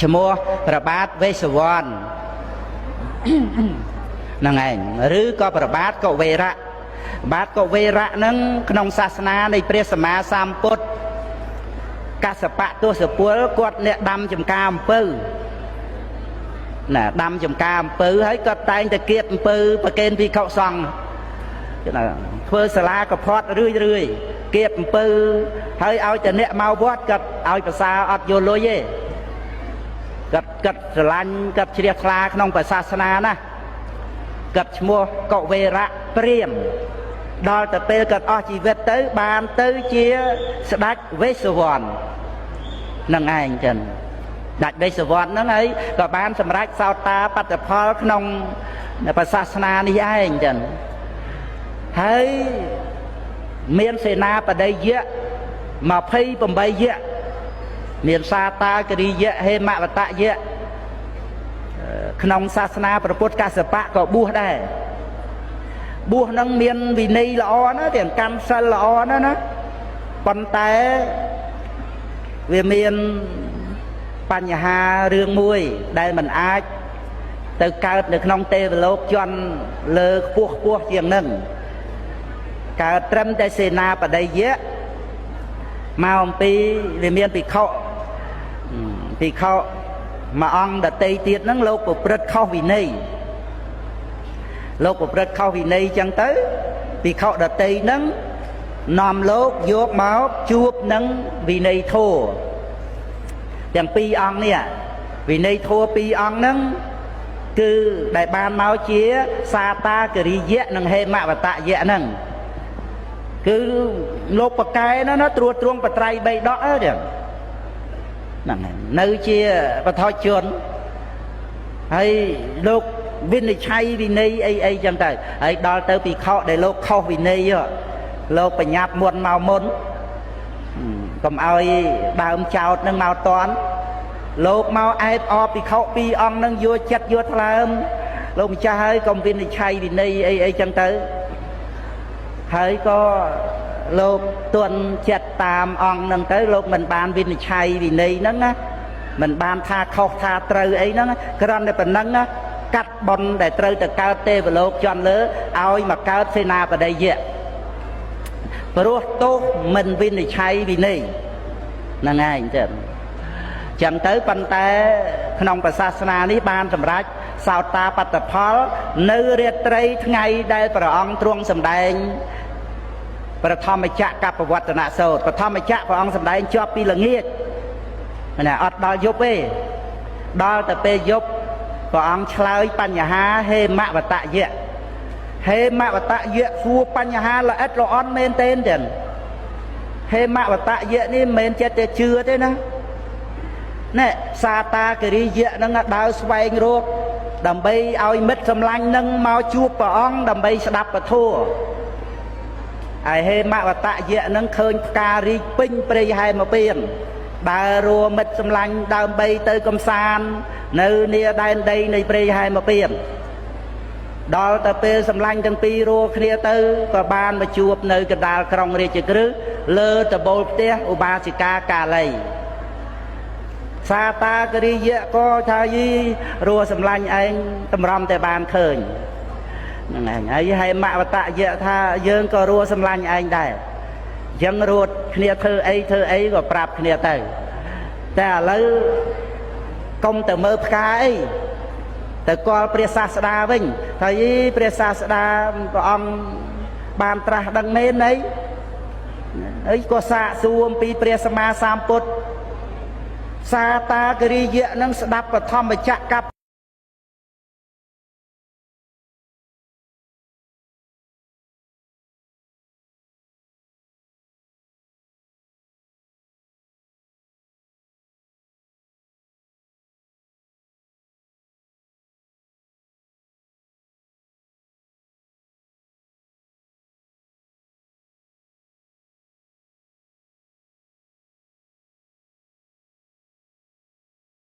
ឈ្មោះព្រះបាទវេស្សវណ្ណហ្នឹងឯងឬក៏ព្រះបាទកុវេរៈបាទកុវេរៈហ្នឹងក្នុងសាសនានៃព្រះសម្មាសម្ពុទ្ធកសបៈទសពលគាត់អ្នកដាំចំការអំពៅណាដាំចំការអំពៅហើយគាត់តែងតែគៀបអំពៅប្រគេនភិក្ខុសង្ឃធ្វើសាលាកផាត់រឿយគៀបអំពៅហើយឲ្យតែអ្នកមកវត្តគាត់ឲ្យប្រសាអត់យកលុយទេគាត់ស្រឡាញ់គាត់ជ្រះថ្លាក្នុងព្រះសាសនាណាគាត់ឈ្មោះកុវេរៈព្រាហ្មណ៍ដល់ទៅពេលគាត់អស់ជីវិតទៅបានទៅជាស្ដេចវេស្សវណ្ណនឹងឯងចឹងដាច់វេស្សវណ្ណហ្នឹងហើយក៏បានសម្រេចសោតាបត្តផលក្នុងព្រះសាសនានេះឯងចឹងហើយមានសេនាបតីយៈ28យៈមានសាតាគរិយៈហេមវតយៈក្នុងសាសនាព្រះពុទ្ធកសបៈក៏បួសដែរបួសនឹងមានវិន័យល្អណាស់ទាំងកម្មសិលល្អណាស់ណាប៉ុន្តែវាមានបញ្ហារឿងមួយដែលมันអាចទៅកើតនៅក្នុងទេវលោកជន់លើខ្ពស់ជាងនឹងកើតត្រឹមតែសេនាបតីយៈមកអំពីវាមានភិក្ខុមួយអង្គដតីទៀតហ្នឹងលោកប្រព្រឹត្តខុសវិន័យចឹងទៅភិក្ខុដតីហ្នឹងនាំលោកយកមកជួបនឹងវិន័យធម៌ទាំងពីរអង្គនេះវិន័យធម៌ពីរអង្គហ្នឹងគឺដែលបានមកជាសាតាគរិយៈនិងហេមវតយៈហ្នឹងគឺលោកបកែណាត្រួតត្រងបត្រៃបីដកហ្នឹងនៅជាបថុជនហើយលោកវិនិច្ឆ័យវិន័យអីចឹងទៅហើយដល់ទៅភិក្ខុដែលលោកខុសវិន័យលោកបញ្ញាប់មុនមកមុនកុំឲ្យដើមចោតនឹងមកតន់លោកមកអែបអបភិក្ខុពីរអង្គនឹងយកចិត្តយកថ្លើមលោកម្ចាស់ហើយកុំវិនិច្ឆ័យវិន័យអីចឹងទៅហើយក៏លោកទន់ចិត្តតាមអង្គនឹងទៅលោកមិនបានវិនិច្ឆ័យវិន័យហ្នឹងណាមិនបានថាខុសថាត្រូវអីហ្នឹងគ្រាន់តែប៉ុណ្ណឹងណាកាត់បន់ដែលត្រូវទៅកើតទេវលោកជន់លើឲ្យមកកើតសេនាបតីយៈព្រោះទោសមិនវិនិច្ឆ័យវិន័យហ្នឹងឯងចឹងទៅប៉ុន្តែក្នុងព្រះសាសនានេះបានសម្រេចសោតាបត្តផលនៅរាត្រីថ្ងៃដែលព្រះអង្គទ្រង់សម្ដែងប្រធម្មចក្រកបវត្តនសោតប្រធម្មចក្រព្រះអង្គសម្ដែងជាប់ពីល្ងាចណាអត់ដល់យប់ទេដល់តែពេលយប់ព្រះអង្គឆ្លើយបញ្ហាហេមវតយៈហេមវតយៈសួរបញ្ហាល្អិតល្អន់មែនទេចឹងហេមវតយៈនេះមិនមែនចិត្តតែជឿទេណាណែសាតាគរិយៈនឹងដើរស្វែងរកដើម្បីឲ្យមិត្តសម្លាញ់នឹងមកជួបព្រះអង្គដើម្បីស្ដាប់ពធហើយហេមវតយៈនឹងឃើញផ្ការីកពេញព្រៃហែមពៀនដើររួមិត្តសម្លាញ់ដើម្បីទៅកំសាន្តនៅនាដែនដីនៃព្រៃហែមពៀនដល់ទៅពេលសម្លាញ់ទាំងពីររួគ្នាទៅក៏បានមកជួបនៅកណ្ដាលក្រុងរាជក្រឹសលើតបូលផ្ទះឧបាសិកាកាលីសាតាគរិយៈក៏ថាយីរួសម្លាញ់ឯងតម្រាំតែបានឃើញហ្នឹងឯងហើយហេមវតយៈថាយើងក៏រួសម្លាញ់ឯងដែរយើងរួតគ្នាធ្វើអីក៏ប្រាប់គ្នាទៅតែឥឡូវកុំទៅមើលផ្កាអីទៅគាល់ព្រះសាស្តាវិញថាយីព្រះសាស្តាព្រះអង្គបានត្រាស់ដឹងមែនអីហើយក៏សាកសួរអំពីព្រះសម្មាសម្ពុទ្ធសាតាគរិយៈនឹងស្ដាប់បឋមចក្រ